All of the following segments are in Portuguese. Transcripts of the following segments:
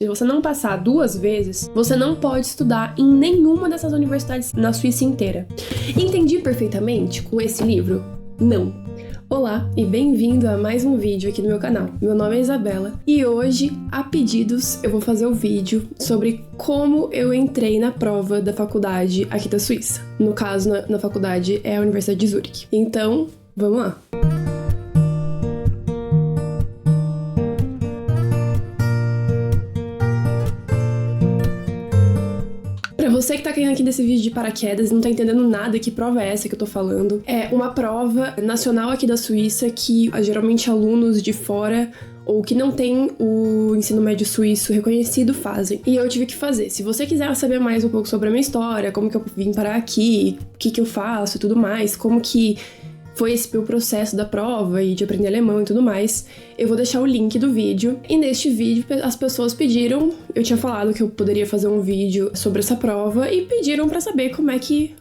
Se você não passar 2 vezes, você não pode estudar em nenhuma dessas universidades na Suíça inteira. Entendi perfeitamente com esse livro? Não. Olá e bem-vindo a mais um vídeo aqui no meu canal. Meu nome é Isabela e hoje, a pedidos, eu vou fazer o vídeo sobre como eu entrei na prova da faculdade aqui da Suíça. No caso, na faculdade é a Universidade de Zurique. Então, vamos lá! Pra você que tá caindo aqui desse vídeo de paraquedas e não tá entendendo nada, que prova é essa que eu tô falando? É uma prova nacional aqui da Suíça que geralmente alunos de fora ou que não tem o ensino médio suíço reconhecido fazem. E eu tive que fazer. Se você quiser saber mais um pouco sobre a minha história, como que eu vim parar aqui, o que eu faço e tudo mais, como que foi esse meu processo da prova e de aprender alemão e tudo mais, eu vou deixar o link do vídeo. E neste vídeo as pessoas pediram, eu tinha falado que eu poderia fazer um vídeo sobre essa prova e pediram pra saber como é que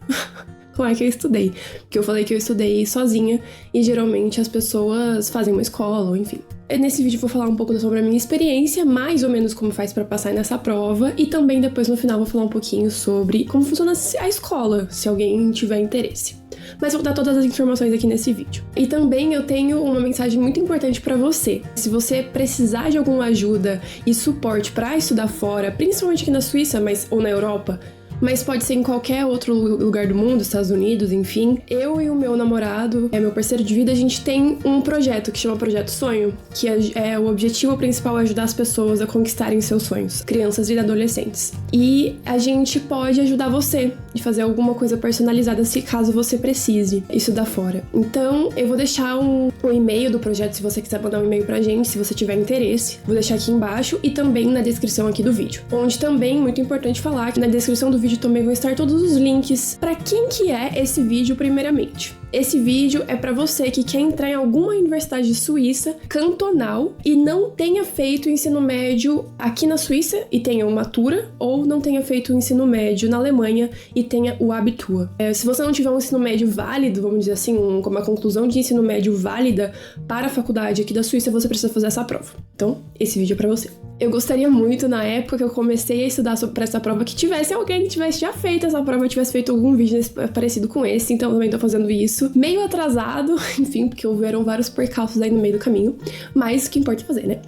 eu estudei. Porque eu falei que eu estudei sozinha e geralmente as pessoas fazem uma escola, ou enfim. Nesse vídeo eu vou falar um pouco sobre a minha experiência, mais ou menos como faz pra passar nessa prova, e também depois no final vou falar um pouquinho sobre como funciona a escola, se alguém tiver interesse. Mas vou dar todas as informações aqui nesse vídeo. E também eu tenho uma mensagem muito importante pra você. Se você precisar de alguma ajuda e suporte pra estudar fora, principalmente aqui na Suíça, ou na Europa, mas pode ser em qualquer outro lugar do mundo, Estados Unidos, enfim. Eu e o meu namorado, meu parceiro de vida, a gente tem um projeto que chama Projeto Sonho, que é o objetivo principal é ajudar as pessoas a conquistarem seus sonhos, crianças e adolescentes. E a gente pode ajudar você de fazer alguma coisa personalizada se caso você precise estudar fora. Então, eu vou deixar um e-mail do projeto se você quiser mandar um e-mail pra gente, se você tiver interesse. Vou deixar aqui embaixo e também na descrição aqui do vídeo. Onde também, muito importante falar, que na descrição do vídeo também vão estar todos os links para quem que é esse vídeo primeiramente. Esse vídeo é para você que quer entrar em alguma universidade suíça cantonal e não tenha feito o ensino médio aqui na Suíça e tenha o Matura, ou não tenha feito o ensino médio na Alemanha e tenha o Abitur. Se você não tiver um ensino médio válido, vamos dizer assim, uma conclusão de ensino médio válida para a faculdade aqui da Suíça, você precisa fazer essa prova. Então, esse vídeo é para você. Eu gostaria muito, na época que eu comecei a estudar para essa prova, que tivesse alguém que tivesse já feito essa prova, tivesse feito algum vídeo parecido com esse, então eu também tô fazendo isso. Meio atrasado, enfim, porque houveram vários percalços aí no meio do caminho, mas o que importa é fazer, né?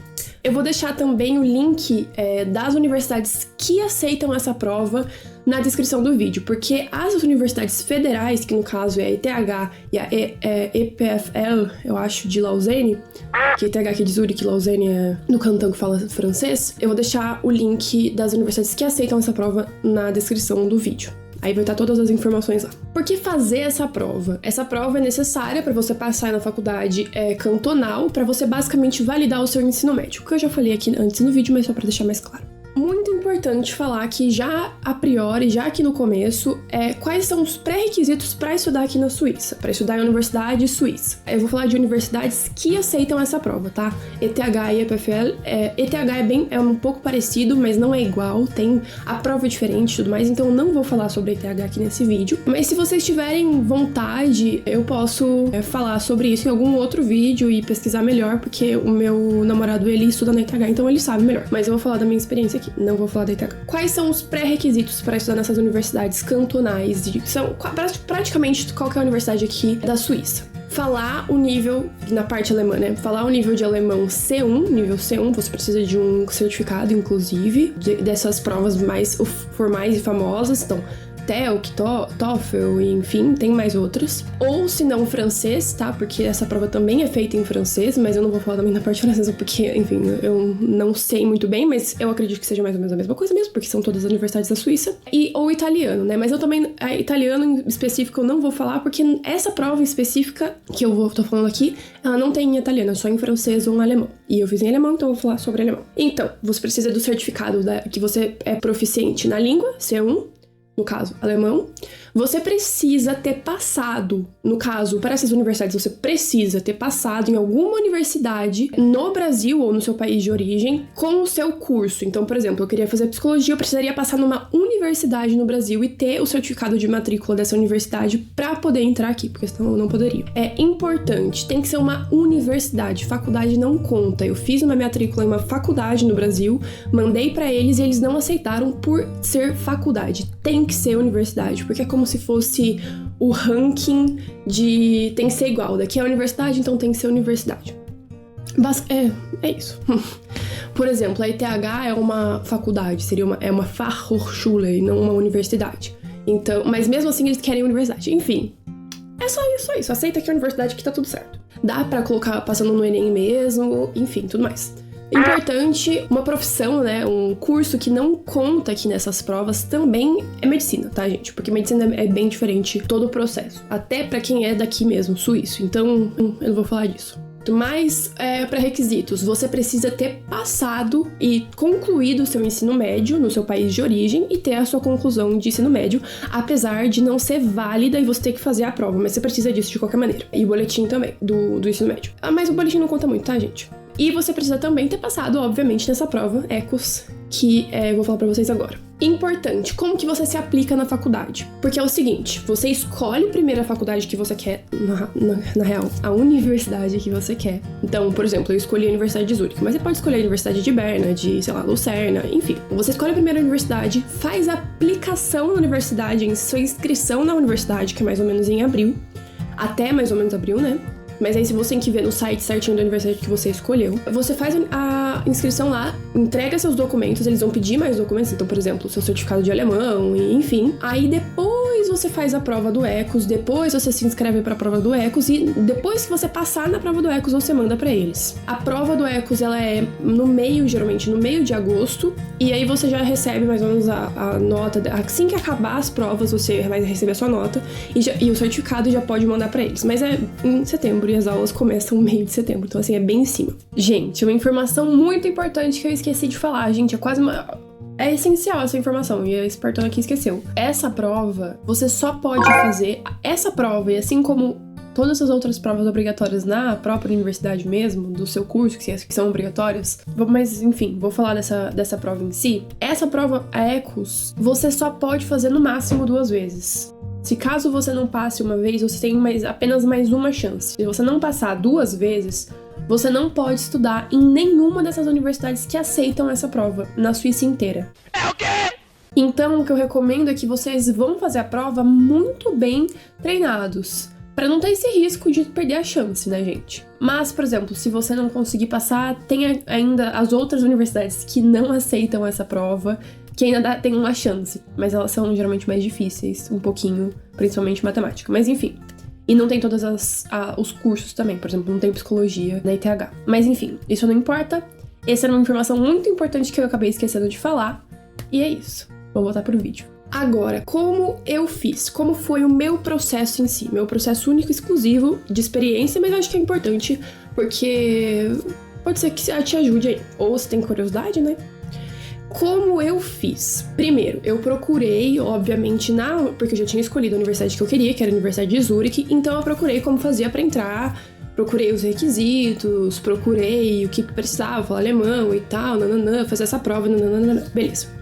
Eu vou deixar também o link das universidades que aceitam essa prova na descrição do vídeo, porque as universidades federais, que no caso é a ETH e a EPFL, eu acho, de Lausanne, que ETH aqui de Zurique, Lausanne é no cantão que fala francês, eu vou deixar o link das universidades que aceitam essa prova na descrição do vídeo. Aí vai estar todas as informações lá. Por que fazer essa prova? Essa prova é necessária para você passar na faculdade cantonal, para você basicamente validar o seu ensino médio, que eu já falei aqui antes no vídeo, mas só para deixar mais claro. Muito importante falar que já a priori, já aqui no começo, quais são os pré-requisitos para estudar aqui na Suíça, para estudar em universidade suíça. Eu vou falar de universidades que aceitam essa prova, tá? ETH e EPFL. ETH é um pouco parecido, mas não é igual, tem a prova diferente e tudo mais, então eu não vou falar sobre ETH aqui nesse vídeo. Mas se vocês tiverem vontade, eu posso falar sobre isso em algum outro vídeo e pesquisar melhor, porque o meu namorado, ele estuda na ETH, então ele sabe melhor. Mas eu vou falar da minha experiência aqui. Não vou falar da ETH. Quais são os pré-requisitos para estudar nessas universidades cantonais? São praticamente qualquer universidade aqui da Suíça. Falar o nível, na parte alemã, né? Falar o nível de alemão C1, nível C1, você precisa de um certificado, inclusive, dessas provas mais formais e famosas. Então, TELC, TOEFL, enfim, tem mais outras. Ou se não, francês, tá? Porque essa prova também é feita em francês, mas eu não vou falar também na parte francesa porque, enfim, eu não sei muito bem, mas eu acredito que seja mais ou menos a mesma coisa mesmo, porque são todas as universidades da Suíça. Ou italiano, né? Mas eu também, italiano em específico eu não vou falar, porque essa prova em específica que tô falando aqui, ela não tem em italiano, é só em francês ou em alemão. E eu fiz em alemão, então eu vou falar sobre alemão. Então, você precisa do certificado que você é proficiente na língua, C1, no caso, alemão. Você precisa ter passado, no caso, para essas universidades, você precisa ter passado em alguma universidade no Brasil ou no seu país de origem com o seu curso. Então, por exemplo, eu queria fazer psicologia, eu precisaria passar numa universidade no Brasil e ter o certificado de matrícula dessa universidade para poder entrar aqui, porque senão eu não poderia. É importante, tem que ser uma universidade, faculdade não conta. Eu fiz uma matrícula em uma faculdade no Brasil, mandei para eles e eles não aceitaram por ser faculdade. Tem que ser universidade, porque é como se fosse o ranking de tem que ser igual. Daqui é a universidade, então tem que ser universidade. É isso. Por exemplo, a ETH é uma faculdade, é uma Fachhochschule e não uma universidade. Então, mas mesmo assim eles querem universidade. Enfim, é só isso. Aceita que é universidade que tá tudo certo. Dá pra colocar passando no Enem mesmo, enfim, tudo mais. Importante, uma profissão, né, um curso que não conta aqui nessas provas também é medicina, tá, gente? Porque medicina é bem diferente todo o processo. Até pra quem é daqui mesmo, suíço. Então, eu não vou falar disso. Mas, pré-requisitos, você precisa ter passado e concluído o seu ensino médio no seu país de origem e ter a sua conclusão de ensino médio, apesar de não ser válida e você ter que fazer a prova, mas você precisa disso de qualquer maneira. E o boletim também, do ensino médio. Mas o boletim não conta muito, tá, gente? E você precisa também ter passado, obviamente, nessa prova, ECOS, que eu vou falar pra vocês agora. Importante, como que você se aplica na faculdade? Porque é o seguinte, você escolhe primeiro a faculdade que você quer, na real, a universidade que você quer. Então, por exemplo, eu escolhi a Universidade de Zurique, mas você pode escolher a Universidade de Berna, de, sei lá, Lucerna, enfim. Você escolhe a primeira universidade, faz a aplicação na universidade, sua inscrição na universidade, que é mais ou menos em abril, até mais ou menos abril, né? Mas aí, se você tem que ver no site certinho da universidade que você escolheu, você faz a inscrição lá, entrega seus documentos, eles vão pedir mais documentos, então, por exemplo, seu certificado de alemão, e enfim. Aí, depois você faz a prova do ECOS, depois você se inscreve pra prova do ECOS, e depois que você passar na prova do ECOS, você manda pra eles. A prova do ECOS, ela é geralmente no meio de agosto, e aí você já recebe mais ou menos a nota, assim que acabar as provas, você vai receber a sua nota, e o certificado já pode mandar pra eles. Mas é em setembro, e as aulas começam no meio de setembro, então assim, é bem em cima. Gente, uma informação muito importante que eu esqueci de falar, gente, é essencial essa informação, e a Espertão aqui esqueceu. Essa prova, você só pode fazer essa prova, e assim como todas as outras provas obrigatórias na própria universidade mesmo, do seu curso, que são obrigatórias, mas enfim, vou falar dessa prova em si. Essa prova, a ECOS, você só pode fazer no máximo 2 vezes. Se caso você não passe uma vez, você tem apenas mais uma chance. Se você não passar 2 vezes, você não pode estudar em nenhuma dessas universidades que aceitam essa prova, na Suíça inteira. É o quê? Então, o que eu recomendo é que vocês vão fazer a prova muito bem treinados, para não ter esse risco de perder a chance, né, gente? Mas, por exemplo, se você não conseguir passar, tem ainda as outras universidades que não aceitam essa prova, que ainda tem uma chance, mas elas são geralmente mais difíceis, um pouquinho, principalmente matemática. Mas enfim, e não tem todos os cursos também, por exemplo, não tem psicologia na ETH. Mas enfim, isso não importa. Essa era uma informação muito importante que eu acabei esquecendo de falar, e é isso. Vou voltar pro vídeo. Agora, como eu fiz? Como foi o meu processo em si? Meu processo único e exclusivo de experiência, mas eu acho que é importante porque pode ser que te ajude aí. Ou você tem curiosidade, né? Como eu fiz? Primeiro, eu procurei, obviamente, porque eu já tinha escolhido a universidade que eu queria, que era a Universidade de Zurique, então eu procurei como fazia pra entrar, procurei os requisitos, procurei o que precisava, falar alemão e tal, fazer essa prova, beleza.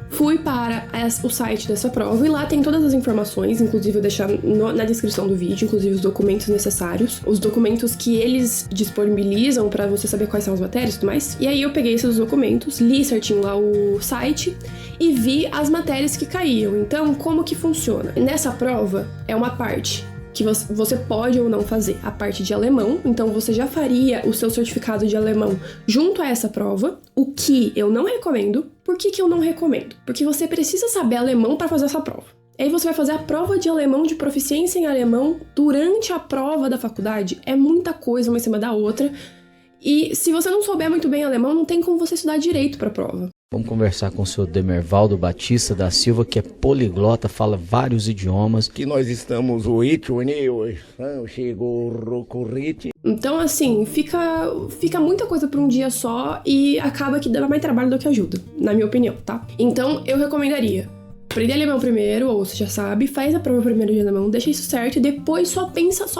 Fui para o site dessa prova e lá tem todas as informações, inclusive eu vou deixar na descrição do vídeo, inclusive os documentos necessários, os documentos que eles disponibilizam para você saber quais são as matérias e tudo mais. E aí eu peguei esses documentos, li certinho lá o site e vi as matérias que caíam. Então, como que funciona? Nessa prova é uma parte que você pode ou não fazer a parte de alemão, então você já faria o seu certificado de alemão junto a essa prova, o que eu não recomendo. Por que eu não recomendo? Porque você precisa saber alemão para fazer essa prova. Aí você vai fazer a prova de alemão, de proficiência em alemão, durante a prova da faculdade. É muita coisa uma em cima da outra. E se você não souber muito bem alemão, não tem como você estudar direito para a prova. Vamos conversar com o senhor Demervaldo Batista da Silva, que é poliglota, fala vários idiomas. Que nós estamos Então, assim, fica muita coisa para um dia só e acaba que dá mais trabalho do que ajuda, na minha opinião, tá? Então, eu recomendaria aprender alemão primeiro, ou você já sabe, faz a prova primeiro de alemão, deixa isso certo e depois só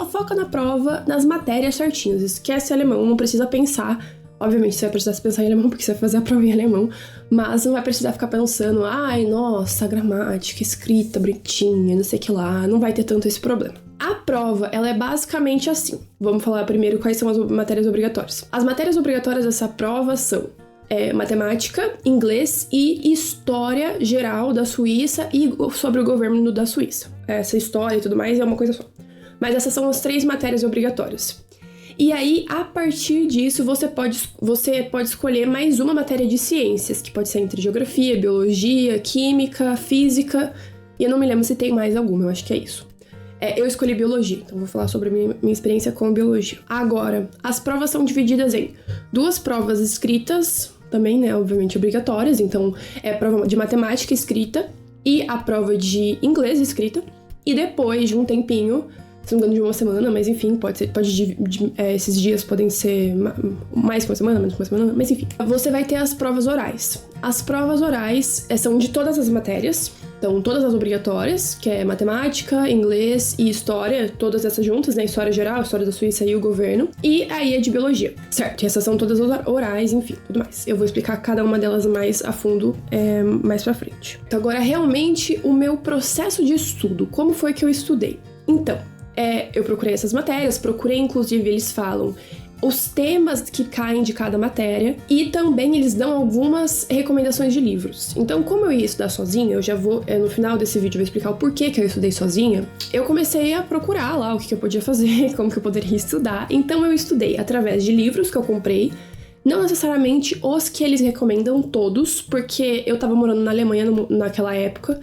foca na prova, nas matérias certinhas. Esquece alemão, não precisa pensar. Obviamente você vai precisar pensar em alemão porque você vai fazer a prova em alemão, mas não vai precisar ficar pensando, ai, nossa, a gramática, escrita bonitinha, não sei o que lá, não vai ter tanto esse problema. A prova, ela é basicamente assim. Vamos falar primeiro quais são as matérias obrigatórias. As matérias obrigatórias dessa prova são matemática, inglês e história geral da Suíça e sobre o governo da Suíça. Essa história e tudo mais é uma coisa só. Mas essas são as 3 matérias obrigatórias. E aí, a partir disso, você pode escolher mais uma matéria de ciências, que pode ser entre geografia, biologia, química, física, e eu não me lembro se tem mais alguma, eu acho que é isso. Eu escolhi biologia, então vou falar sobre a minha experiência com biologia. Agora, as provas são divididas em 2 provas escritas, também, né, obviamente obrigatórias, então é a prova de matemática escrita e a prova de inglês escrita, e depois de um tempinho, se não me engano de uma semana, mas enfim, esses dias podem ser mais que uma semana, menos que uma semana, mas enfim. Você vai ter as provas orais. As provas orais são de todas as matérias, então todas as obrigatórias, que é matemática, inglês e história, todas essas juntas, né, história geral, história da Suíça e o governo, e aí é de biologia, certo? E essas são todas orais, enfim, tudo mais. Eu vou explicar cada uma delas mais a fundo mais pra frente. Então agora, realmente, o meu processo de estudo, como foi que eu estudei? Então, eu procurei essas matérias, inclusive, eles falam os temas que caem de cada matéria e também eles dão algumas recomendações de livros. Então, como eu ia estudar sozinha, eu já vou, no final desse vídeo, eu vou explicar o porquê que eu estudei sozinha, eu comecei a procurar lá o que eu podia fazer, como que eu poderia estudar. Então, eu estudei através de livros que eu comprei, não necessariamente os que eles recomendam todos, porque eu tava morando na Alemanha naquela época,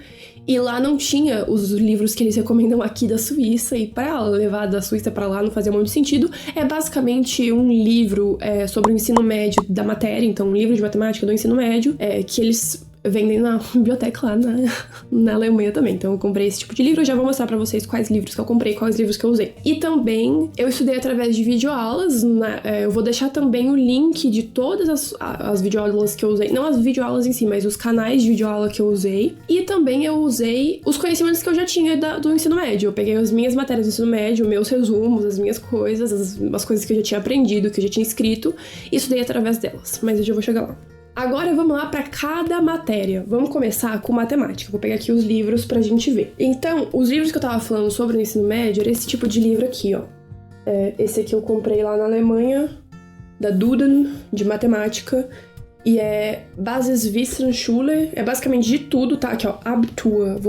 e lá não tinha os livros que eles recomendam aqui da Suíça, e para levar da Suíça para lá não fazia muito sentido. É basicamente um livro sobre o ensino médio da matéria, então um livro de matemática do ensino médio, que eles vendem na biblioteca lá na Alemanha também. Então eu comprei esse tipo de livro, eu já vou mostrar pra vocês quais livros que eu comprei, quais livros que eu usei. E também eu estudei através de videoaulas, eu vou deixar também o link de todas as videoaulas que eu usei, não as videoaulas em si, mas os canais de videoaula que eu usei. E também eu usei os conhecimentos que eu já tinha do ensino médio. Eu peguei as minhas matérias do ensino médio, meus resumos, as minhas coisas, as coisas que eu já tinha aprendido, que eu já tinha escrito, e estudei através delas, mas eu já vou chegar lá. Agora vamos lá para cada matéria. Vamos começar com matemática. Vou pegar aqui os livros pra gente ver. Então, os livros que eu tava falando sobre o ensino médio era esse tipo de livro aqui, ó. Esse aqui eu comprei lá na Alemanha, da Duden, de matemática. E é Basiswissensschule, é basicamente de tudo, tá? Aqui, ó, Abitur.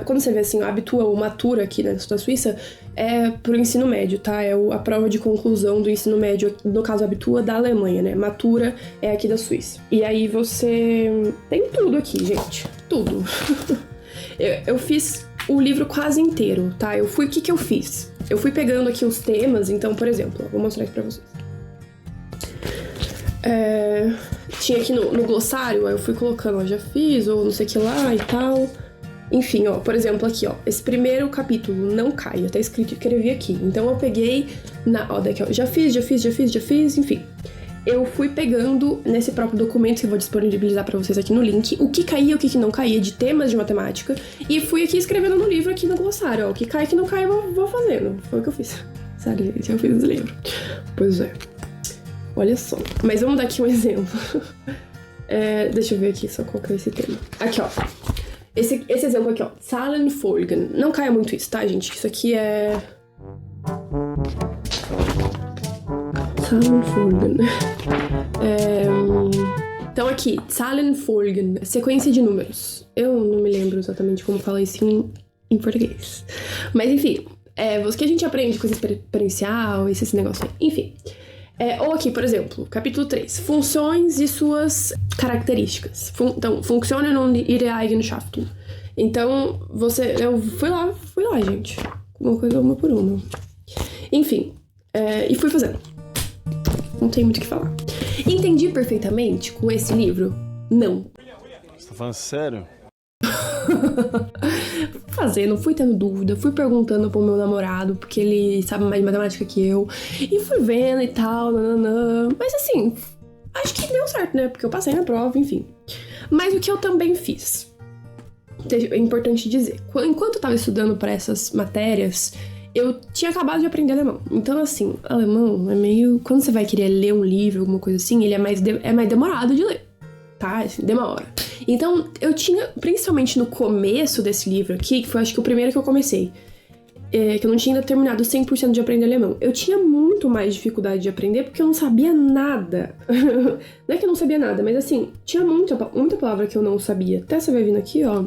Quando você vê assim, Abitur ou Matura aqui na Suíça, é pro ensino médio, tá? É a prova de conclusão do ensino médio, no caso Abitur, da Alemanha, né? Matura é aqui da Suíça. E aí você tem tudo aqui, gente. Tudo. eu fiz o livro quase inteiro, tá? O que eu fiz? Eu fui pegando aqui os temas, então, por exemplo, ó, vou mostrar aqui pra vocês. Tinha aqui no glossário, aí eu fui colocando, ó, já fiz, ou não sei o que lá e tal. Enfim, ó, por exemplo, aqui, ó, esse primeiro capítulo não cai, eu até escrevi aqui. Então eu peguei, daqui, ó, já fiz, enfim. Eu fui pegando nesse próprio documento, que eu vou disponibilizar pra vocês aqui no link, o que caía e o que não caía de temas de matemática, e fui aqui escrevendo no livro, aqui no glossário, ó, o que cai e o que não cai eu vou fazendo. Foi o que eu fiz. Sério, gente, eu fiz esse livro. Pois é. Olha só. Mas vamos dar aqui um exemplo. Deixa eu ver aqui só qual que é esse tema. Aqui, ó. Esse exemplo aqui, ó. Zahlenfolgen. Não caia muito isso, tá, gente? Isso aqui é... Zahlenfolgen. Então aqui, Zahlenfolgen. Sequência de números. Eu não me lembro exatamente como fala isso em português. Mas enfim, o que a gente aprende com esse exponencial, esse negócio aí. Enfim. Ou aqui, por exemplo, capítulo 3. Funções e suas características. Então, Funktionen und ihre Eigenschaften. Então, eu fui lá, gente. Uma coisa uma por uma. Enfim, e fui fazendo. Não tem muito o que falar. Entendi perfeitamente com esse livro? Não. Você tá falando sério? Não fui tendo dúvida, fui perguntando pro meu namorado, porque ele sabe mais de matemática que eu, e fui vendo e tal, nananã. Mas assim, acho que deu certo, né? Porque eu passei na prova, enfim. Mas o que eu também fiz? é importante dizer. Enquanto eu tava estudando para essas matérias, eu tinha acabado de aprender alemão. Então, assim, alemão é meio... Quando você vai querer ler um livro, alguma coisa assim, ele é mais demorado de ler, tá? Assim, demora. Então, eu tinha, principalmente no começo desse livro aqui, que foi acho que o primeiro que eu comecei, que eu não tinha ainda terminado 100% de aprender alemão. Eu tinha muito mais dificuldade de aprender porque eu não sabia nada. Não é que eu não sabia nada, mas assim, tinha muita palavra que eu não sabia. Até você vai vindo aqui, ó,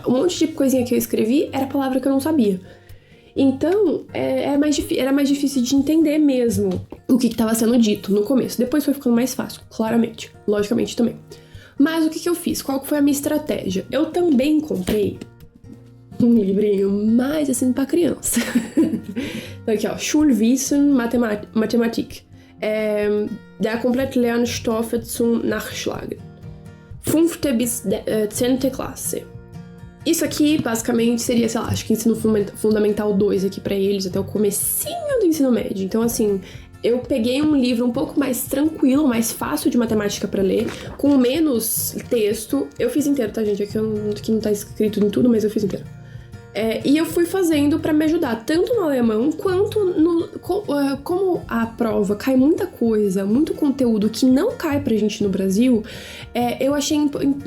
um monte de coisinha que eu escrevi era palavra que eu não sabia. Então, era mais difícil de entender mesmo o que estava sendo dito no começo. Depois foi ficando mais fácil, claramente. Logicamente também. Mas o que eu fiz? Qual foi a minha estratégia? Eu também comprei um livrinho mais assim pra criança. Então aqui, ó. Schulwissen Mathematik. Der komplette Lernstoffe zum Nachschlagen. 5. bis 10. Klasse. Isso aqui, basicamente, seria, sei lá, acho que ensino fundamental 2 aqui pra eles, até o comecinho do ensino médio. Então, assim, eu peguei um livro um pouco mais tranquilo, mais fácil de matemática pra ler, com menos texto. Eu fiz inteiro, tá, gente? Aqui não tá escrito em tudo, mas eu fiz inteiro. E eu fui fazendo pra me ajudar, tanto no alemão, quanto como a prova cai muita coisa, muito conteúdo que não cai pra gente no Brasil, eu achei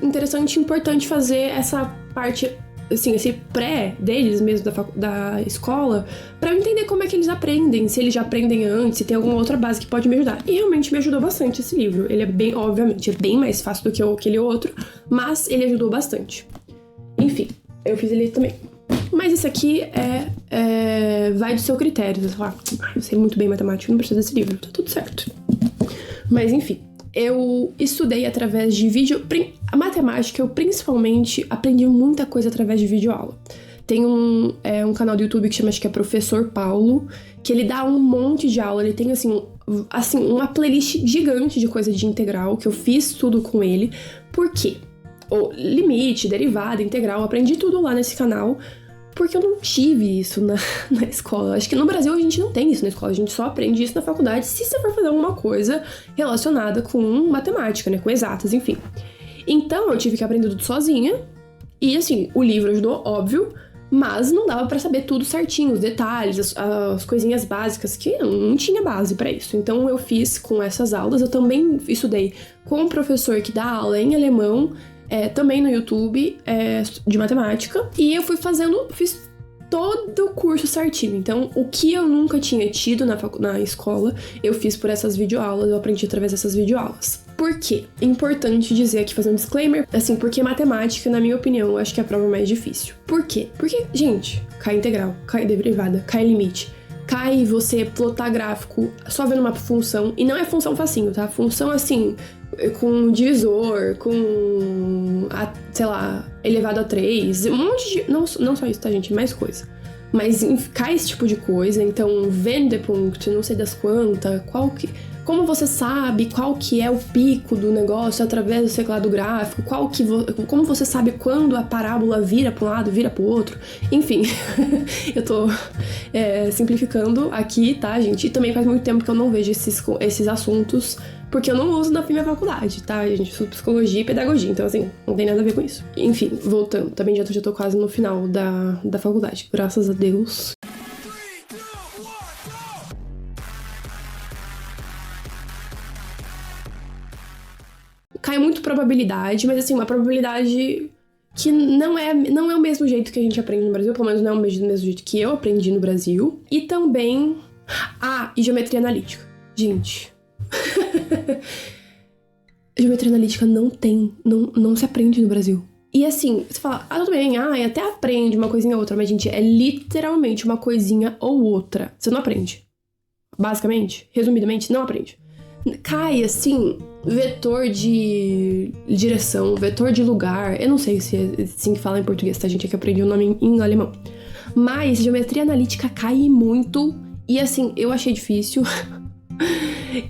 interessante e importante fazer essa parte, assim, esse pré deles mesmo da escola, pra eu entender como é que eles aprendem, se eles já aprendem antes, se tem alguma outra base que pode me ajudar. E realmente me ajudou bastante esse livro. Ele obviamente, é bem mais fácil do que aquele outro, mas ele ajudou bastante. Enfim, eu fiz ele também. Mas isso aqui vai do seu critério. Você fala, eu sei muito bem matemática, não preciso desse livro, tá tudo certo. Mas enfim, eu estudei através de vídeo. A matemática, eu principalmente aprendi muita coisa através de videoaula. Tem um canal do YouTube que chama, acho que é Professor Paulo, que ele dá um monte de aula. Ele tem, assim uma playlist gigante de coisa de integral, que eu fiz tudo com ele. Por quê? Limite, derivada, integral, aprendi tudo lá nesse canal, porque eu não tive isso na escola. Acho que no Brasil a gente não tem isso na escola, a gente só aprende isso na faculdade se você for fazer alguma coisa relacionada com matemática, né, com exatas, enfim. Então eu tive que aprender tudo sozinha, e assim, o livro ajudou, óbvio, mas não dava pra saber tudo certinho, os detalhes, as coisinhas básicas, que eu não tinha base pra isso. Então eu fiz com essas aulas. Eu também estudei com um professor que dá aula em alemão, também no YouTube, de matemática. E eu fiz todo o curso certinho. Então, o que eu nunca tinha tido na escola, eu fiz por essas videoaulas, eu aprendi através dessas videoaulas. Por quê? Importante dizer aqui, fazer um disclaimer, assim, porque matemática, na minha opinião, eu acho que é a prova mais difícil. Por quê? Porque, gente, cai integral, cai derivada, cai limite, cai você plotar gráfico só vendo uma função, e não é função facinho, tá? Função, assim, com divisor, com, sei lá, elevado a 3, um monte de... Não só isso, tá, gente? Mais coisa. Mas cai esse tipo de coisa, então, Wendepunkt, não sei das quantas, como você sabe qual que é o pico do negócio através do teclado gráfico, como você sabe quando a parábola vira para um lado, vira para o outro, enfim, eu tô simplificando aqui, tá, gente? E também faz muito tempo que eu não vejo esses assuntos, porque eu não uso na minha faculdade, tá, gente? Eu sou psicologia e pedagogia, então assim, não tem nada a ver com isso. Enfim, voltando, também já tô quase no final da faculdade, graças a Deus. Cai muito probabilidade, mas assim, uma probabilidade que não é o mesmo jeito que a gente aprende no Brasil, pelo menos não é o mesmo jeito que eu aprendi no Brasil. E também... e geometria analítica. Gente... Geometria analítica não se aprende no Brasil. E assim, você fala, tudo bem, até aprende uma coisinha ou outra, mas gente, é literalmente uma coisinha ou outra. Você não aprende. Basicamente, resumidamente, não aprende. Cai, assim, vetor de direção, vetor de lugar. Eu não sei se é assim que fala em português, tá, gente? É que eu aprendi o nome em alemão. Mas geometria analítica cai muito. E, assim, eu achei difícil.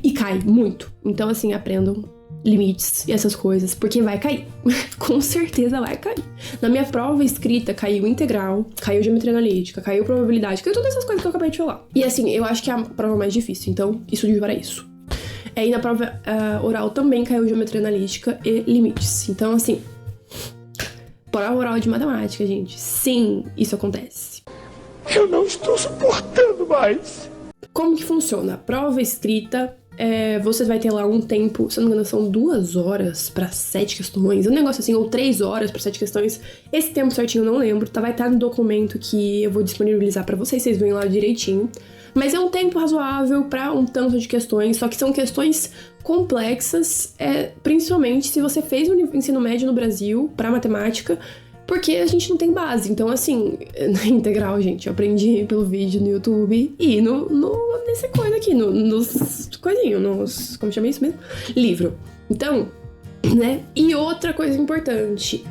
E cai muito. Então, assim, aprendam limites e essas coisas, porque vai cair. Com certeza vai cair. Na minha prova escrita, caiu integral, caiu geometria analítica, caiu probabilidade, caiu todas essas coisas que eu acabei de falar. E, assim, eu acho que é a prova mais difícil. Então, estude para isso. E na prova oral também caiu geometria analítica e limites. Então, assim, Prova oral de matemática, gente. Sim, isso acontece. Eu não estou suportando mais. Como que funciona? Prova escrita, você vai ter lá um tempo, se não me engano, são 2 horas pra 7 questões, um negócio assim, ou 3 horas pra 7 questões. Esse tempo certinho eu não lembro, tá? Vai estar no documento que eu vou disponibilizar pra vocês veem lá direitinho. Mas é um tempo razoável pra um tanto de questões, só que são questões complexas, principalmente se você fez o ensino médio no Brasil pra matemática, porque a gente não tem base. Então, assim, na integral, gente, eu aprendi pelo vídeo no YouTube e nessa coisa aqui, nos coisinhos, nos... como chama isso mesmo? Livro. Então, né? E outra coisa importante.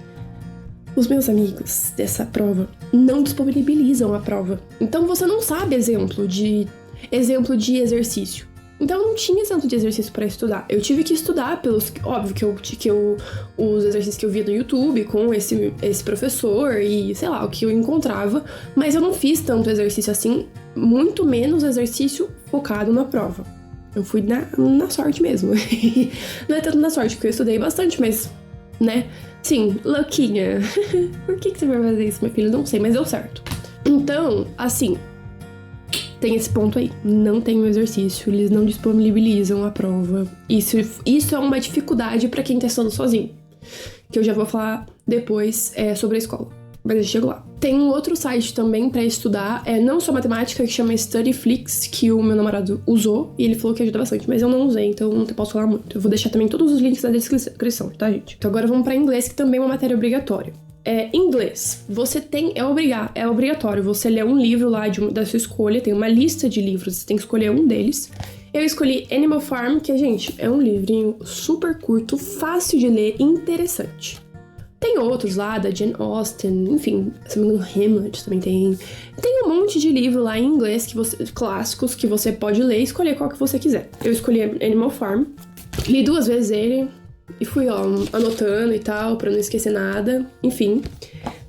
Os meus amigos dessa prova não disponibilizam a prova. Então, você não sabe exemplo de exercício. Então, eu não tinha exemplo de exercício pra estudar. Eu tive que estudar pelos... Óbvio que os exercícios que eu via no YouTube com esse professor e, sei lá, o que eu encontrava. Mas eu não fiz tanto exercício assim, muito menos exercício focado na prova. Eu fui na sorte mesmo. Não é tanto na sorte, porque eu estudei bastante, mas, né? Sim, louquinha. Por que você vai fazer isso, meu filho? Não sei, mas deu certo. Então, assim... Tem esse ponto aí, não tem o exercício, eles não disponibilizam a prova. Isso é uma dificuldade pra quem tá estudando sozinho, que eu já vou falar depois sobre a escola, mas eu chego lá. Tem um outro site também pra estudar, não só matemática, que chama Studyflix, que o meu namorado usou, e ele falou que ajuda bastante, mas eu não usei, então não posso falar muito. Eu vou deixar também todos os links na descrição, tá, gente? Então agora vamos pra inglês, que também é uma matéria obrigatória. Inglês, você tem, é obrigatório você ler um livro lá da sua escolha, tem uma lista de livros, você tem que escolher um deles. Eu escolhi Animal Farm, que, gente, é um livrinho super curto, fácil de ler e interessante. Tem outros lá, da Jane Austen, enfim, se não me engano, Hamlet também tem. Tem um monte de livro lá em inglês, clássicos, que você pode ler e escolher qual que você quiser. Eu escolhi Animal Farm, li 2 vezes ele, e fui, anotando e tal, pra não esquecer nada. Enfim,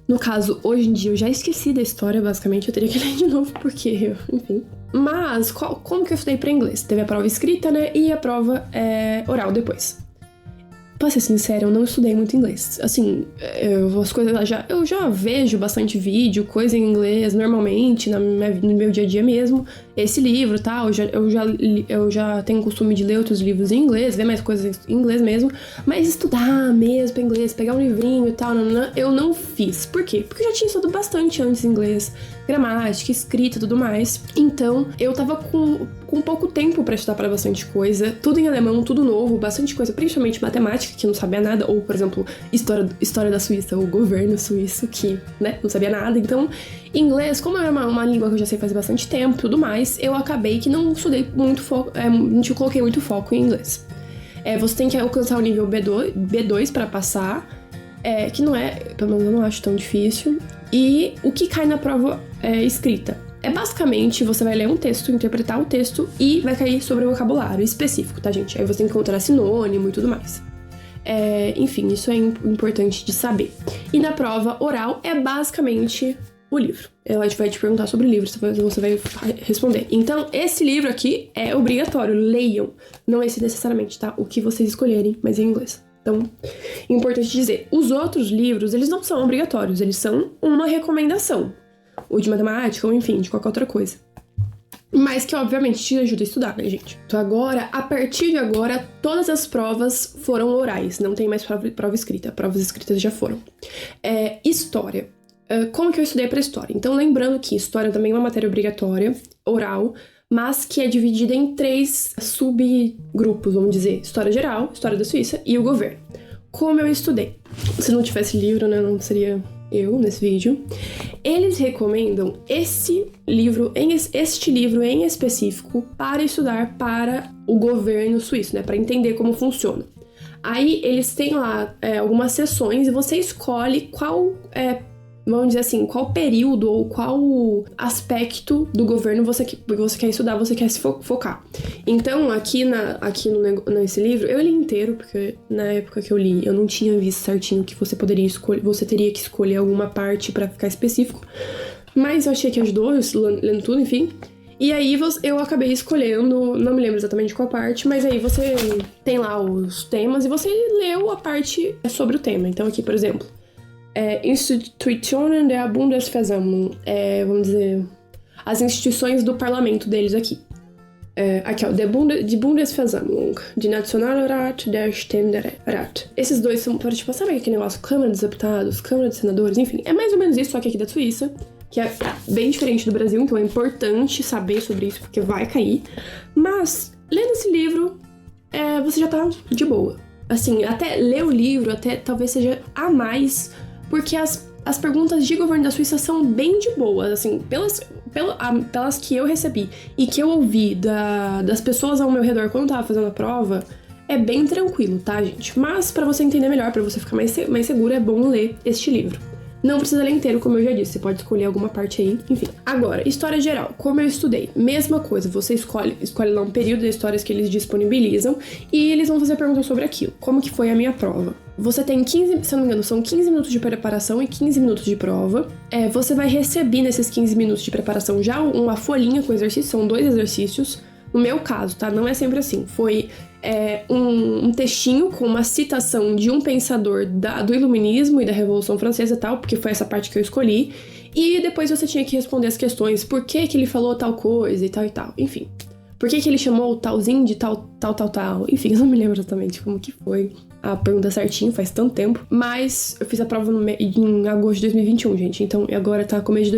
no caso, hoje em dia eu já esqueci da história, basicamente. Eu teria que ler de novo, porque, enfim. Mas, como que eu estudei pra inglês? Teve a prova escrita, né, e a prova oral depois. Pra ser sincera, eu não estudei muito inglês. Assim, as coisas eu já vejo bastante vídeo, coisa em inglês, normalmente, no meu dia a dia mesmo. Esse livro, tá? Eu já tenho o costume de ler outros livros em inglês, ver mais coisas em inglês mesmo. Mas estudar mesmo pra inglês, pegar um livrinho e tal, eu não fiz. Por quê? Porque eu já tinha estudado bastante antes inglês. Gramática, escrita e tudo mais. Então, eu tava com pouco tempo pra estudar para bastante coisa. Tudo em alemão, tudo novo, bastante coisa, principalmente matemática, que não sabia nada. Ou, por exemplo, história da Suíça, o governo suíço, que, né, não sabia nada. Então, inglês, como é uma língua que eu já sei fazer bastante tempo e tudo mais, eu acabei que não estudei muito foco, não coloquei muito foco em inglês. Você tem que alcançar o nível B2 para passar, que não é, pelo menos eu não acho tão difícil. E o que cai na prova escrita? Basicamente, você vai ler um texto, interpretar o texto e vai cair sobre o vocabulário específico, tá, gente? Aí você tem que encontrar sinônimo e tudo mais. Enfim, isso é importante de saber. E na prova oral é basicamente o livro. Ela vai te perguntar sobre o livro, você vai responder. Então, esse livro aqui é obrigatório, leiam. Não esse necessariamente, tá? O que vocês escolherem, mas em inglês. Então, importante dizer, os outros livros, eles não são obrigatórios, eles são uma recomendação. Ou de matemática, ou enfim, de qualquer outra coisa. Mas que, obviamente, te ajuda a estudar, né, gente? Então, agora, a partir de agora, todas as provas foram orais. Não tem mais prova escrita. Provas escritas já foram. História. Como que eu estudei pra história? Então, lembrando que história também é uma matéria obrigatória, oral, mas que é dividida em 3 subgrupos, vamos dizer. História geral, história da Suíça e o governo. Como eu estudei? Se não tivesse livro, né, não seria eu nesse vídeo. Eles recomendam este livro em específico para estudar para o governo suíço, né, para entender como funciona. Aí eles têm lá algumas sessões e você escolhe qual vamos dizer assim, qual período ou qual aspecto do governo você quer estudar, você quer se focar. Então, nesse livro, eu li inteiro, porque na época que eu li, eu não tinha visto certinho que você teria que escolher alguma parte pra ficar específico, mas eu achei que ajudou, lendo tudo, enfim. E aí eu acabei escolhendo, não me lembro exatamente qual parte, mas aí você tem lá os temas e você leu a parte sobre o tema. Então aqui, por exemplo, Institutionen der Bundesversammlung. Vamos dizer, as instituições do parlamento deles aqui. Aqui, ó, die Bundesversammlung, die Nationalrat, der Ständerat. Esses dois são, tipo, sabe aquele negócio? Câmara dos Deputados, Câmara dos Senadores, enfim. É mais ou menos isso, só que aqui da Suíça, que é bem diferente do Brasil, então é importante saber sobre isso, porque vai cair. Mas, lendo esse livro, você já tá de boa. Assim, até ler o livro, até talvez seja a mais, porque as perguntas de governo da Suíça são bem de boas, assim, pelas que eu recebi e que eu ouvi das pessoas ao meu redor quando eu tava fazendo a prova, é bem tranquilo, tá, gente? Mas pra você entender melhor, pra você ficar mais seguro, é bom ler este livro. Não precisa ler inteiro, como eu já disse, você pode escolher alguma parte aí, enfim. Agora, história geral, como eu estudei, mesma coisa, você escolhe lá um período de histórias que eles disponibilizam e eles vão fazer perguntas sobre aquilo. Como que foi a minha prova? Você tem 15, se eu não me engano, são 15 minutos de preparação e 15 minutos de prova. Você vai receber nesses 15 minutos de preparação já uma folhinha com exercícios, são 2 exercícios. No meu caso, tá? Não é sempre assim. Foi um textinho com uma citação de um pensador do Iluminismo e da Revolução Francesa e tal, porque foi essa parte que eu escolhi. E depois você tinha que responder as questões, por que ele falou tal coisa e tal e tal. Enfim, por que ele chamou o talzinho de tal. Enfim, eu não me lembro exatamente como que foi a pergunta certinho, faz tanto tempo. Mas eu fiz a prova em agosto de 2021, gente. Então agora tá começo de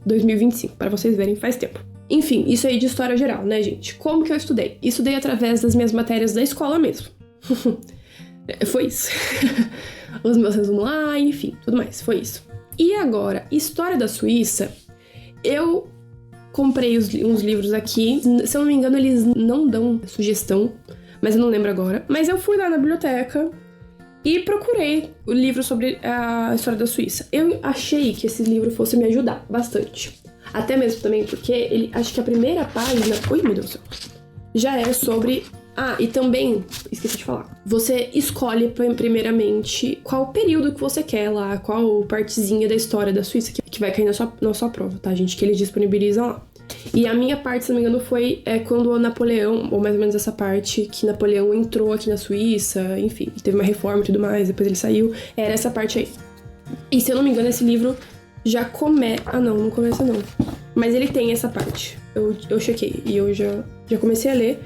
2025, para vocês verem, faz tempo. Enfim, isso aí de história geral, né, gente? Como que eu estudei? Estudei através das minhas matérias da escola mesmo. Foi isso. Os meus resumos lá, enfim, tudo mais, foi isso. E agora, história da Suíça, eu comprei uns livros aqui. Se eu não me engano, eles não dão sugestão, mas eu não lembro agora. Mas eu fui lá na biblioteca e procurei o livro sobre a história da Suíça. Eu achei que esse livro fosse me ajudar bastante. Até mesmo também porque acho que a primeira página... Ui, meu Deus do céu. Já é sobre... e também, esqueci de falar. Você escolhe primeiramente qual período que você quer lá, qual partezinha da história da Suíça que vai cair na sua prova, tá, gente? Que eles disponibilizam lá. E a minha parte, se não me engano, foi quando o Napoleão, ou mais ou menos essa parte, que Napoleão entrou aqui na Suíça, enfim, teve uma reforma e tudo mais, depois ele saiu. Era essa parte aí. E se eu não me engano, esse livro... já começa... não começa não. Mas ele tem essa parte. Eu chequei e eu já comecei a ler.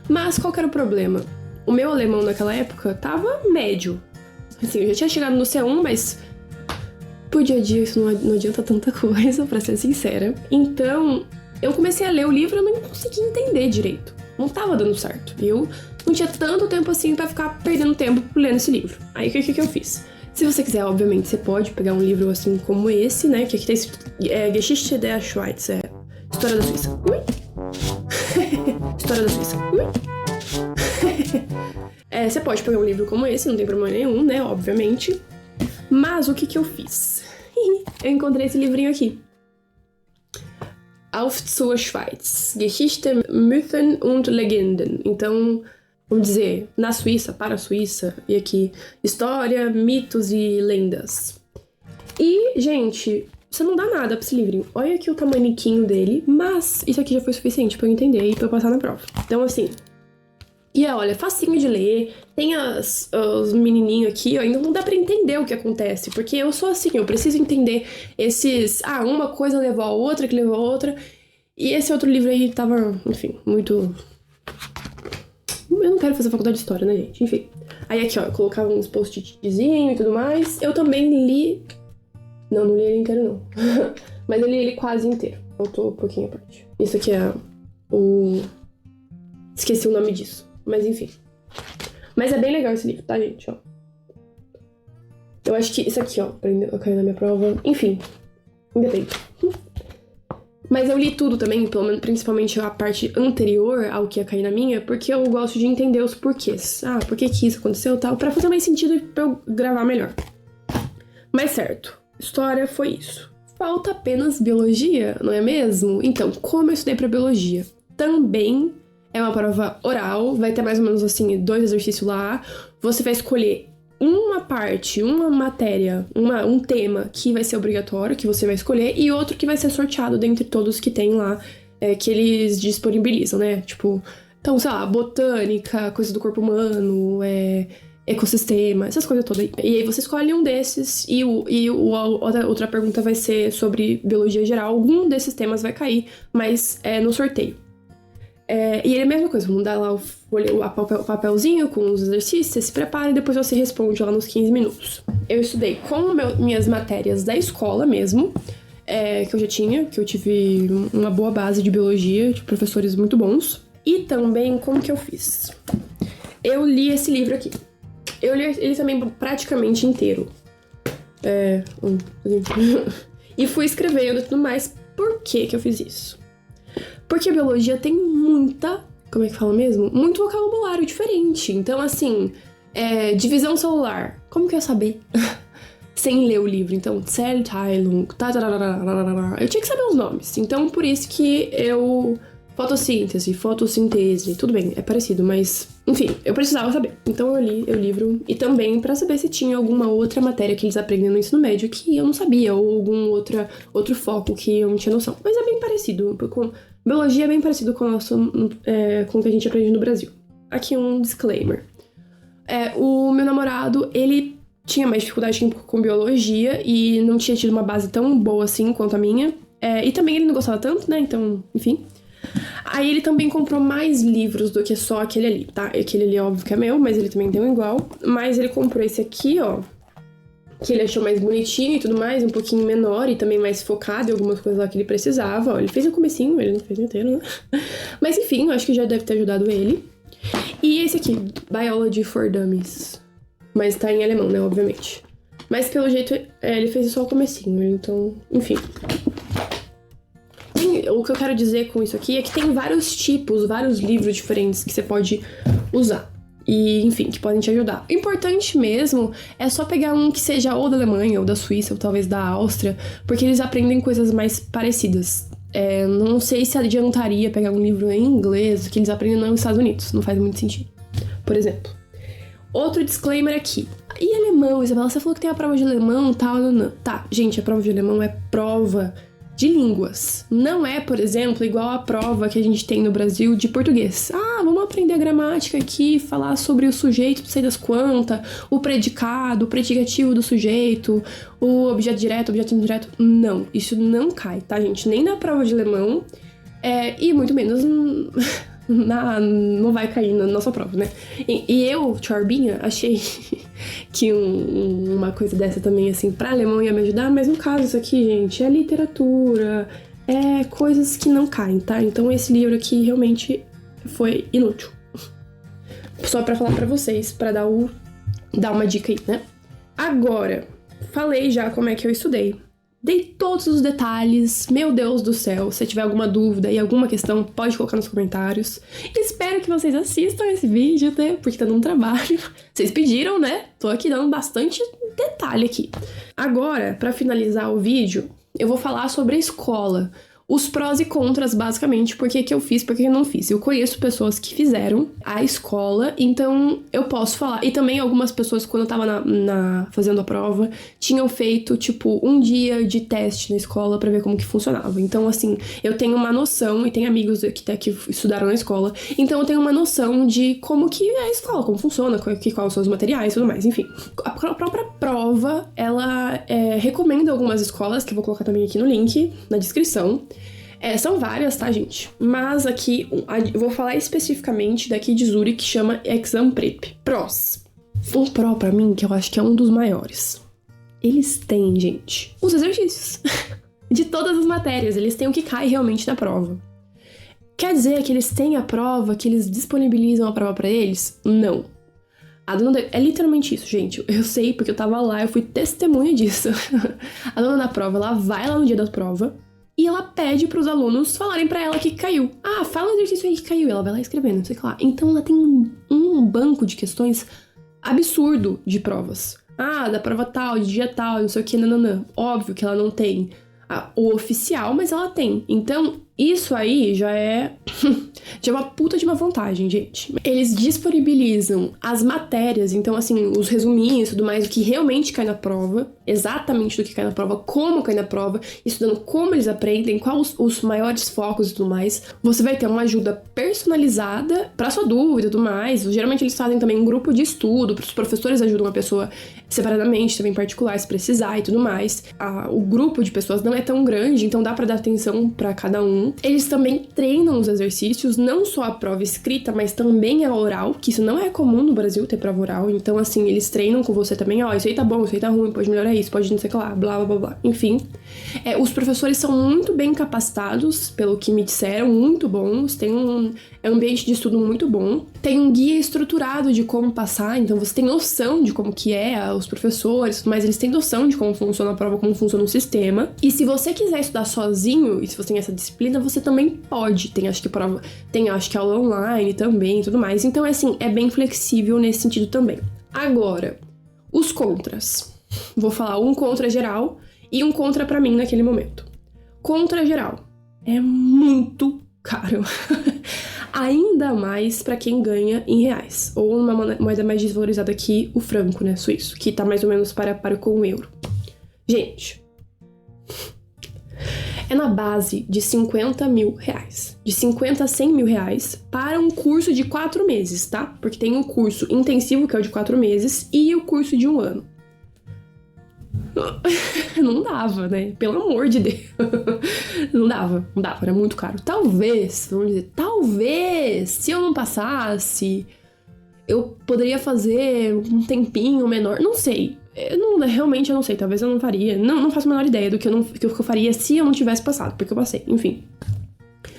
Mas qual que era o problema? O meu alemão naquela época tava médio. Assim, eu já tinha chegado no C1, mas pro dia a dia isso não adianta tanta coisa, pra ser sincera. Então, eu comecei a ler o livro e eu não consegui entender direito. Não tava dando certo. E eu não tinha tanto tempo assim pra ficar perdendo tempo lendo esse livro. Aí o que eu fiz? Se você quiser, obviamente, você pode pegar um livro assim como esse, né? Que aqui tá escrito Geschichte der Schweiz, História da Suíça. Ui! História da Suíça. Ui! Você pode pegar um livro como esse, não tem problema nenhum, né? Obviamente. Mas o que eu fiz? Eu encontrei esse livrinho aqui. Auf zur Schweiz. Geschichte, Mythen und Legenden. Então... vamos dizer, na Suíça, para a Suíça, e aqui, história, mitos e lendas. E, gente, você não dá nada pra esse livrinho. Olha aqui o tamaniquinho dele, mas isso aqui já foi suficiente pra eu entender e pra eu passar na prova. Então, assim, olha, facinho de ler, tem os menininhos aqui, ó, ainda não dá pra entender o que acontece, porque eu sou assim, eu preciso entender uma coisa levou a outra, que levou a outra, e esse outro livro aí tava, enfim, muito... Eu não quero fazer faculdade de história, né, gente? Enfim. Aí aqui, ó, eu colocava uns post-itzinhos e tudo mais. Eu também li... Não li ele inteiro, não. Mas eu li ele quase inteiro. Faltou um pouquinho a parte. Isso aqui é esqueci o nome disso. Mas enfim. Mas é bem legal esse livro, tá, gente? Ó. Eu acho que isso aqui, ó, pra cair na minha prova. Enfim. Ainda bem. Mas eu li tudo também, principalmente a parte anterior ao que ia cair na minha, porque eu gosto de entender os porquês. Por que isso aconteceu e tal, pra fazer mais sentido e pra eu gravar melhor. Mas certo, história foi isso. Falta apenas biologia, não é mesmo? Então, como eu estudei pra biologia? Também é uma prova oral, vai ter mais ou menos assim, 2 exercícios lá. Você vai escolher uma parte, uma matéria, um tema que vai ser obrigatório, que você vai escolher, e outro que vai ser sorteado dentre todos que tem lá, que eles disponibilizam, né? Tipo, então, sei lá, botânica, coisas do corpo humano, ecossistema, essas coisas todas aí. E aí você escolhe um desses e a outra pergunta vai ser sobre biologia geral. Algum desses temas vai cair, mas é no sorteio. E é a mesma coisa, vamos dar lá o papelzinho com os exercícios, você se prepara e depois você responde lá nos 15 minutos. Eu estudei com minhas matérias da escola mesmo, que eu já tinha, que eu tive uma boa base de biologia, de professores muito bons. E também, como que eu fiz? Eu li esse livro aqui. Eu li ele também praticamente inteiro. E fui escrevendo e tudo mais. Por que eu fiz isso? Porque a biologia tem muita... Como é que fala mesmo? Muito vocabulário diferente. Então, assim, divisão celular. Como que eu ia saber? Sem ler o livro. Então, Zellteilung, eu tinha que saber os nomes. Então, por isso que eu... fotossíntese, tudo bem, é parecido, mas... Enfim, eu precisava saber. Então eu li o livro e também pra saber se tinha alguma outra matéria que eles aprendem no ensino médio que eu não sabia, ou algum outro foco que eu não tinha noção. Mas é bem parecido, biologia é bem parecido com o que a gente aprende no Brasil. Aqui um disclaimer. O meu namorado, ele tinha mais dificuldade com biologia e não tinha tido uma base tão boa assim quanto a minha. E também ele não gostava tanto, né, então, enfim... Aí ele também comprou mais livros do que só aquele ali, tá? Aquele ali, óbvio que é meu, mas ele também tem um igual. Mas ele comprou esse aqui, ó, que ele achou mais bonitinho e tudo mais, um pouquinho menor e também mais focado em algumas coisas lá que ele precisava. Ó, ele fez o comecinho, ele não fez o inteiro, né? Mas enfim, eu acho que já deve ter ajudado ele. E esse aqui, Biology for Dummies. Mas tá em alemão, né, obviamente. Mas pelo jeito, ele fez só o comecinho, então, enfim... O que eu quero dizer com isso aqui é que tem vários livros diferentes que você pode usar. E, enfim, que podem te ajudar. O importante mesmo é só pegar um que seja ou da Alemanha, ou da Suíça, ou talvez da Áustria, porque eles aprendem coisas mais parecidas. Não sei se adiantaria pegar um livro em inglês que eles aprendem nos Estados Unidos. Não faz muito sentido. Por exemplo. Outro disclaimer aqui. E alemão, Isabela? Você falou que tem a prova de alemão e tal, não. Tá, gente, a prova de alemão é prova... de línguas. Não é, por exemplo, igual a prova que a gente tem no Brasil de português. Vamos aprender a gramática aqui, falar sobre o sujeito, não sei das quantas, o predicado, o predicativo do sujeito, o objeto direto, objeto indireto. Não, isso não cai, tá, gente? Nem na prova de alemão, e muito menos não vai cair na nossa prova, né? E eu, Chorbinha, achei que uma coisa dessa também, assim, pra alemão ia me ajudar, mas no caso isso aqui, gente, é literatura, coisas que não caem, tá? Então esse livro aqui realmente foi inútil. Só pra falar pra vocês, pra dar uma dica aí, né? Agora, falei já como é que eu estudei. Dei todos os detalhes, meu Deus do céu. Se tiver alguma dúvida e alguma questão, pode colocar nos comentários. Espero que vocês assistam esse vídeo, né? Porque tá dando trabalho. Vocês pediram, né? Tô aqui dando bastante detalhe aqui. Agora, pra finalizar o vídeo, eu vou falar sobre a escola. Os prós e contras, basicamente, por que eu fiz, por que eu não fiz. Eu conheço pessoas que fizeram a escola, então eu posso falar. E também algumas pessoas, quando eu tava fazendo a prova, tinham feito, tipo, um dia de teste na escola pra ver como que funcionava. Então, assim, eu tenho uma noção, e tem amigos que estudaram na escola, então eu tenho uma noção de como que é a escola, como funciona, quais são os materiais e tudo mais, enfim. A própria prova, ela recomenda algumas escolas, que eu vou colocar também aqui no link, na descrição. São várias, tá, gente? Mas aqui, eu vou falar especificamente daqui de Zurich, que chama Exam Prep. Prós. Um pró pra mim, que eu acho que é um dos maiores. Eles têm, gente, os exercícios. De todas as matérias, eles têm o que cai realmente na prova. Quer dizer que eles têm a prova, que eles disponibilizam a prova pra eles? Não. A dona é literalmente isso, gente. Eu sei porque eu tava lá, eu fui testemunha disso. A dona da prova, ela vai lá no dia da prova, e ela pede pros alunos falarem pra ela que caiu. Fala o exercício aí que caiu. Ela vai lá escrevendo, não sei o que lá. Então ela tem um banco de questões absurdo de provas. Da prova tal, de dia tal, não sei o que, nananã. Óbvio que ela não tem o oficial, mas ela tem. Então, Isso aí já é uma puta de uma vantagem, gente. Eles disponibilizam as matérias, então, assim, os resuminhos e tudo mais, o que realmente cai na prova, exatamente do que cai na prova, como cai na prova, estudando como eles aprendem, quais os maiores focos e tudo mais. Você vai ter uma ajuda personalizada pra sua dúvida e tudo mais. Geralmente eles fazem também um grupo de estudo, os professores ajudam a pessoa separadamente, também em particular, se precisar e tudo mais. O grupo de pessoas não é tão grande, então dá pra dar atenção pra cada um. Eles também treinam os exercícios, não só a prova escrita, mas também a oral, que isso não é comum no Brasil ter prova oral. Então, assim, eles treinam com você também, ó, isso aí tá bom, isso aí tá ruim, pode melhorar isso, pode não sei o que lá, blá, blá, blá, blá. Enfim, os professores são muito bem capacitados, pelo que me disseram, muito bons, tem um ambiente de estudo muito bom, tem um guia estruturado de como passar, então você tem noção de como que os professores, mas eles têm noção de como funciona a prova, como funciona o sistema. E se você quiser estudar sozinho, e se você tem essa disciplina, você também pode. Tem acho que aula online também e tudo mais. Então, assim, é bem flexível nesse sentido também. Agora, os contras. Vou falar um contra geral e um contra pra mim naquele momento. Contra geral. É muito caro. Ainda mais pra quem ganha em reais. Ou uma moeda mais desvalorizada aqui, o franco, né, suíço. Que tá mais ou menos para com o euro. Gente, é na base de 50 mil reais. De 50 a 100 mil reais para um curso de 4 meses, tá? Porque tem o curso intensivo, que é o de 4 meses, e o curso de 1 ano. Não dava, né? Pelo amor de Deus. Não dava, era muito caro. Talvez, vamos dizer, se eu não passasse, eu poderia fazer um tempinho menor, não sei. Realmente eu não sei, talvez eu não faria. Não faço a menor ideia do que eu faria se eu não tivesse passado, porque eu passei, enfim.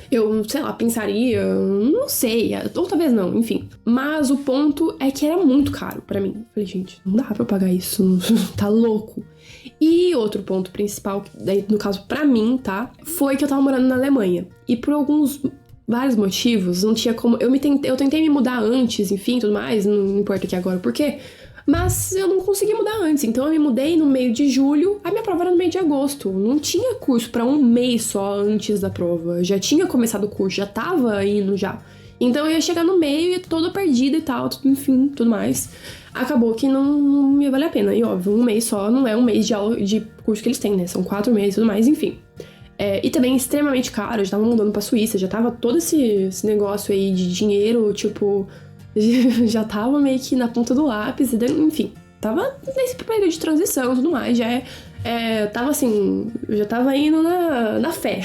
Eu, sei lá, pensaria, não sei, ou talvez não, enfim. Mas o ponto é que era muito caro pra mim. Falei, gente, não dá pra eu pagar isso, tá louco. E outro ponto principal, daí, no caso pra mim, tá? Foi que eu tava morando na Alemanha. E por vários motivos, não tinha como... Eu tentei me mudar antes, enfim, tudo mais, não importa aqui agora por quê. Mas eu não consegui mudar antes, então eu me mudei no meio de julho, a minha prova era no meio de agosto. Não tinha curso pra um mês só antes da prova. Já tinha começado o curso, já tava indo já. Então eu ia chegar no meio e toda perdida e tal, enfim, tudo mais. Acabou que não me vale a pena. E óbvio, um mês só não é um mês de aula de curso que eles têm, né? São 4 meses e tudo mais, enfim. E também extremamente caro, eu já tava mudando pra Suíça, já tava todo esse negócio aí de dinheiro, tipo... já tava meio que na ponta do lápis, enfim, tava nesse período de transição e tudo mais, tava assim, já tava indo na fé.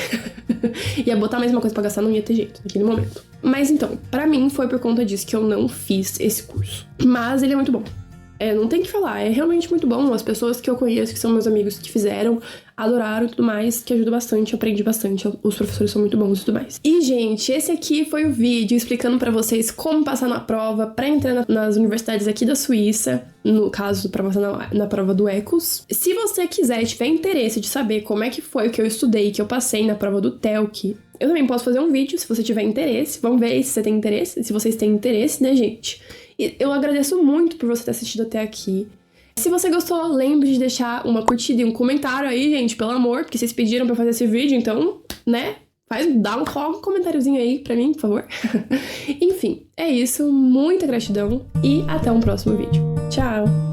Ia botar mais uma coisa pra gastar, não ia ter jeito naquele momento. Mas então, pra mim foi por conta disso que eu não fiz esse curso. Mas ele é muito bom. Não tem o que falar, é realmente muito bom. As pessoas que eu conheço, que são meus amigos que fizeram, adoraram e tudo mais, que ajuda bastante, aprendi bastante, os professores são muito bons e tudo mais. E, gente, esse aqui foi o vídeo explicando pra vocês como passar na prova pra entrar nas universidades aqui da Suíça, no caso, pra passar na prova do ECOS. Se você quiser e tiver interesse de saber como é que foi o que eu estudei, que eu passei na prova do TELC, eu também posso fazer um vídeo, se você tiver interesse. Vamos ver se você tem interesse, se vocês têm interesse, né, gente? E eu agradeço muito por você ter assistido até aqui. Se você gostou, lembre de deixar uma curtida e um comentário aí, gente, pelo amor, porque vocês pediram pra eu fazer esse vídeo, então, né, dá um comentáriozinho aí pra mim, por favor. Enfim, é isso, muita gratidão e até um próximo vídeo. Tchau!